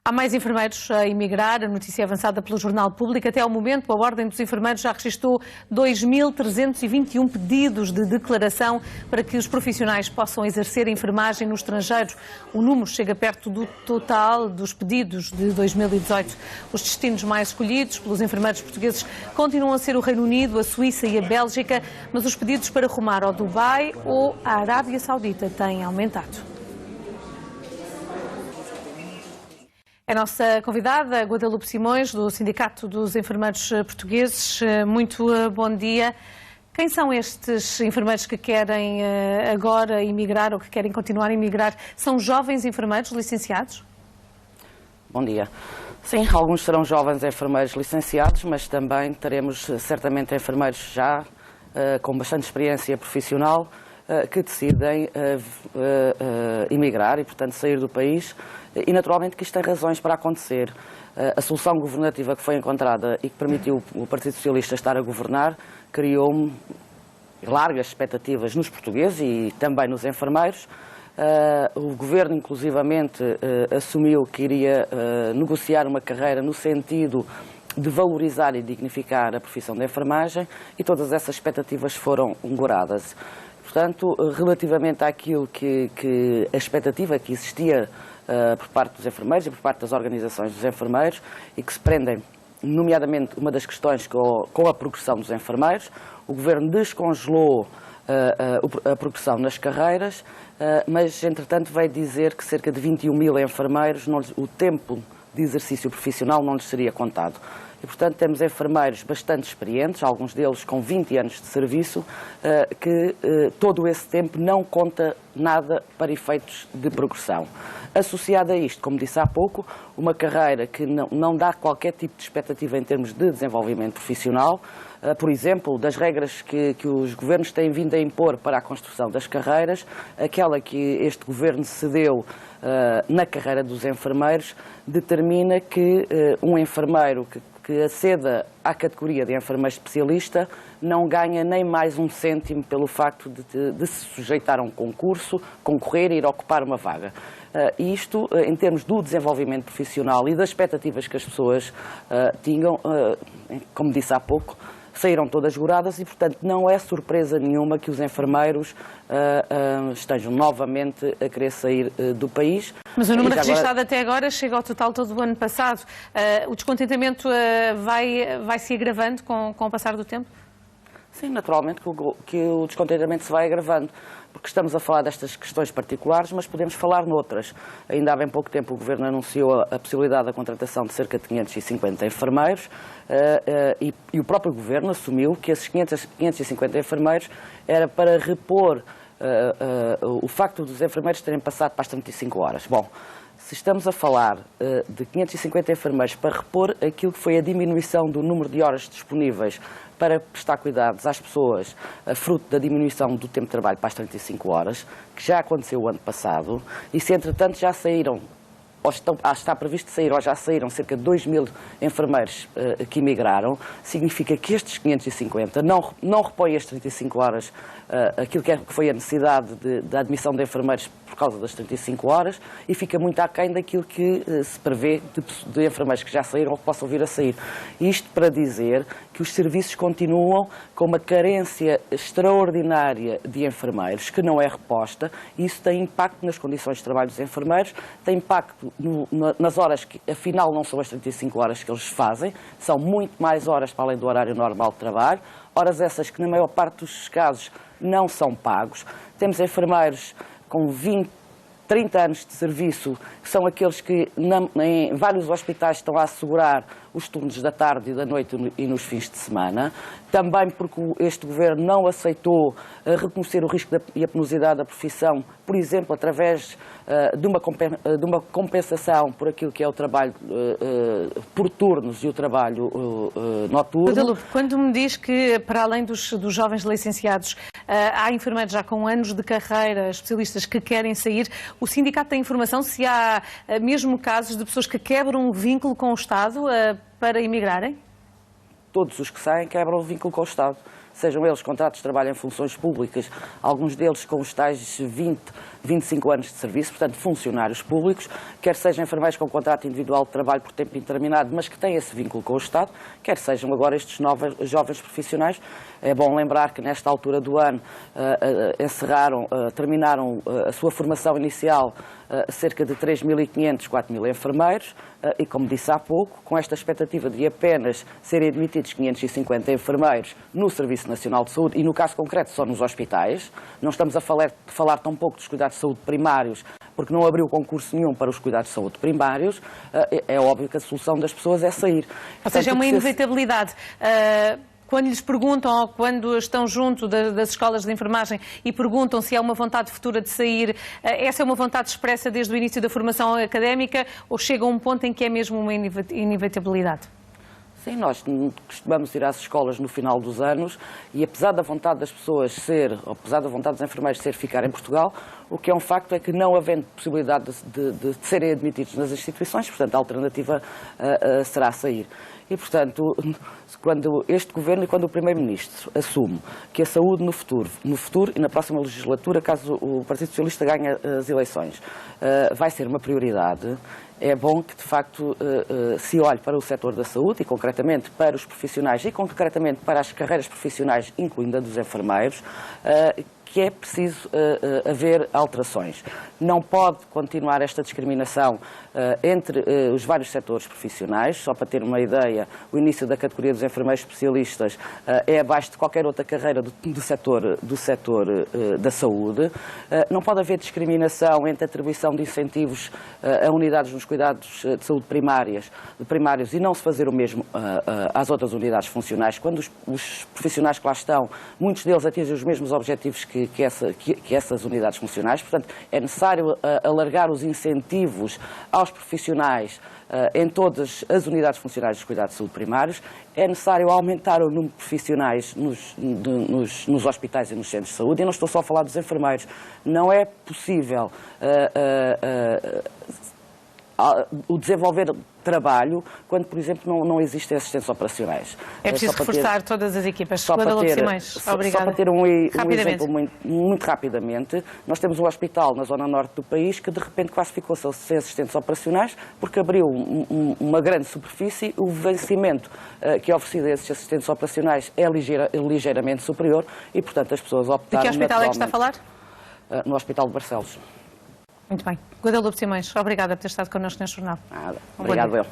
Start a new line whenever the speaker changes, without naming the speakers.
Há mais enfermeiros a emigrar. A notícia é avançada pelo Jornal Público. Até ao momento, a Ordem dos Enfermeiros já registrou 2.321 pedidos de declaração para que os profissionais possam exercer a enfermagem no estrangeiro. O número chega perto do total dos pedidos de 2018. Os destinos mais escolhidos pelos enfermeiros portugueses continuam a ser o Reino Unido, a Suíça e a Bélgica, mas os pedidos para rumar ao Dubai ou à Arábia Saudita têm aumentado. A nossa convidada, Guadalupe Simões, do Sindicato dos Enfermeiros Portugueses. Muito bom dia. Quem são estes enfermeiros que querem agora emigrar ou que querem continuar a emigrar? São jovens enfermeiros licenciados?
Bom dia. Sim, alguns serão jovens enfermeiros licenciados, mas também teremos certamente enfermeiros já com bastante experiência profissional que decidem emigrar e, portanto, sair do país. E, naturalmente, que isto tem razões para acontecer. A solução governativa que foi encontrada e que permitiu o Partido Socialista estar a governar criou largas expectativas nos portugueses e também nos enfermeiros. O Governo, inclusivamente, assumiu que iria negociar uma carreira no sentido de valorizar e dignificar a profissão da enfermagem, e todas essas expectativas foram goradas. Portanto, relativamente àquilo que a expectativa que existia por parte dos enfermeiros e por parte das organizações dos enfermeiros, e que se prendem, nomeadamente, uma das questões com a progressão dos enfermeiros, o Governo descongelou a progressão nas carreiras, mas, entretanto, veio dizer que cerca de 21 mil enfermeiros, o tempo de exercício profissional não lhes seria contado. E, portanto, temos enfermeiros bastante experientes, alguns deles com 20 anos de serviço, que todo esse tempo não conta nada para efeitos de progressão. Associado a isto, como disse há pouco, uma carreira que não dá qualquer tipo de expectativa em termos de desenvolvimento profissional. Por exemplo, das regras que os governos têm vindo a impor para a construção das carreiras, aquela que este governo cedeu na carreira dos enfermeiros determina que um enfermeiro que aceda à categoria de enfermeiro especialista não ganha nem mais um cêntimo pelo facto de se sujeitar a um concurso, concorrer e ir ocupar uma vaga. E isto, em termos do desenvolvimento profissional e das expectativas que as pessoas tinham, como disse há pouco, saíram todas goradas e, portanto, não é surpresa nenhuma que os enfermeiros estejam novamente a querer sair do país.
Mas o número registrado até agora chega ao total todo o ano passado. O descontentamento vai se agravando com o passar do tempo?
Sim, naturalmente que o descontentamento se vai agravando, porque estamos a falar destas questões particulares, mas podemos falar noutras. Ainda há bem pouco tempo o Governo anunciou a possibilidade da contratação de cerca de 550 enfermeiros e o próprio Governo assumiu que esses 550 enfermeiros era para repor o facto dos enfermeiros terem passado para as 35 horas. Bom, se estamos a falar de 550 enfermeiros para repor aquilo que foi a diminuição do número de horas disponíveis para prestar cuidados às pessoas, fruto da diminuição do tempo de trabalho para as 35 horas, que já aconteceu o ano passado, e se entretanto já saíram, ou está previsto sair, ou já saíram cerca de 2 mil enfermeiros que emigraram, significa que estes 550 não repõem as 35 horas, aquilo que foi a necessidade da admissão de enfermeiros por causa das 35 horas, e fica muito aquém daquilo que se prevê de enfermeiros que já saíram ou que possam vir a sair. Isto para dizer que os serviços continuam com uma carência extraordinária de enfermeiros, que não é reposta, e isso tem impacto nas condições de trabalho dos enfermeiros, tem impacto nas horas que, afinal, não são as 35 horas que eles fazem, são muito mais horas para além do horário normal de trabalho, horas essas que, na maior parte dos casos, não são pagos. Temos enfermeiros com 20, 30 anos de serviço, que são aqueles que em vários hospitais estão a assegurar os turnos da tarde e da noite e nos fins de semana. Também porque este Governo não aceitou reconhecer o risco e a penosidade da profissão, por exemplo, através de uma compensação por aquilo que é o trabalho por turnos e o trabalho noturno.
Guadalupe, quando me diz que, para além dos jovens licenciados, há enfermeiros já com anos de carreira, especialistas que querem sair, o sindicato tem informação se há mesmo casos de pessoas que quebram um vínculo com o Estado para emigrarem?
Todos os que saem quebram o vínculo com o Estado. Sejam eles contratos de trabalho em funções públicas, alguns deles com os tais 20, 25 anos de serviço, portanto, funcionários públicos, quer sejam enfermeiros com contrato individual de trabalho por tempo indeterminado, mas que têm esse vínculo com o Estado, quer sejam agora estes jovens profissionais. É bom lembrar que nesta altura do ano terminaram a sua formação inicial cerca de 3.500, 4.000 enfermeiros e, como disse há pouco, com esta expectativa de apenas serem admitidos 550 enfermeiros no Serviço Nacional de Saúde e, no caso concreto, só nos hospitais. Não estamos a falar tão pouco dos cuidados de saúde primários, porque não abriu concurso nenhum para os cuidados de saúde primários. É óbvio que a solução das pessoas é sair.
Ou seja, é uma inevitabilidade. Quando lhes perguntam, ou quando estão junto das escolas de enfermagem e perguntam se há uma vontade futura de sair, essa é uma vontade expressa desde o início da formação académica ou chega a um ponto em que é mesmo uma inevitabilidade?
Sim, nós costumamos ir às escolas no final dos anos e, apesar da vontade das pessoas apesar da vontade dos enfermeiros ficar em Portugal, o que é um facto é que, não havendo possibilidade de serem admitidos nas instituições, portanto, a alternativa será sair. E, portanto, quando este Governo e quando o Primeiro-Ministro assume que a saúde no futuro e na próxima legislatura, caso o Partido Socialista ganhe as eleições, vai ser uma prioridade, é bom que, de facto, se olhe para o setor da saúde e, concretamente, para os profissionais e, concretamente, para as carreiras profissionais, incluindo a dos enfermeiros, que é preciso haver alterações. Não pode continuar esta discriminação entre os vários setores profissionais. Só para ter uma ideia, o início da categoria dos enfermeiros especialistas é abaixo de qualquer outra carreira do setor da saúde. Não pode haver discriminação entre atribuição de incentivos a unidades nos cuidados de saúde primários e não se fazer o mesmo às outras unidades funcionais, quando os profissionais que lá estão, muitos deles atingem os mesmos objetivos que essas unidades funcionais. Portanto, é necessário alargar os incentivos aos profissionais em todas as unidades funcionais dos cuidados de saúde primários. É necessário aumentar o número de profissionais nos hospitais e nos centros de saúde. E não estou só a falar dos enfermeiros. Não é possível o desenvolver trabalho quando, por exemplo, não existem assistentes operacionais.
É preciso reforçar todas as equipas.
Só para ter um exemplo muito rapidamente, nós temos um hospital na zona norte do país que de repente classificou-se sem assistentes operacionais porque abriu uma grande superfície. O vencimento que é oferecido a esses assistentes operacionais é ligeiramente superior e, portanto, as pessoas optaram...
De que hospital é que está a falar?
No Hospital de Barcelos.
Muito bem. Guadalupe Simões, obrigada por ter estado connosco neste jornal.
Nada. Obrigado, eu.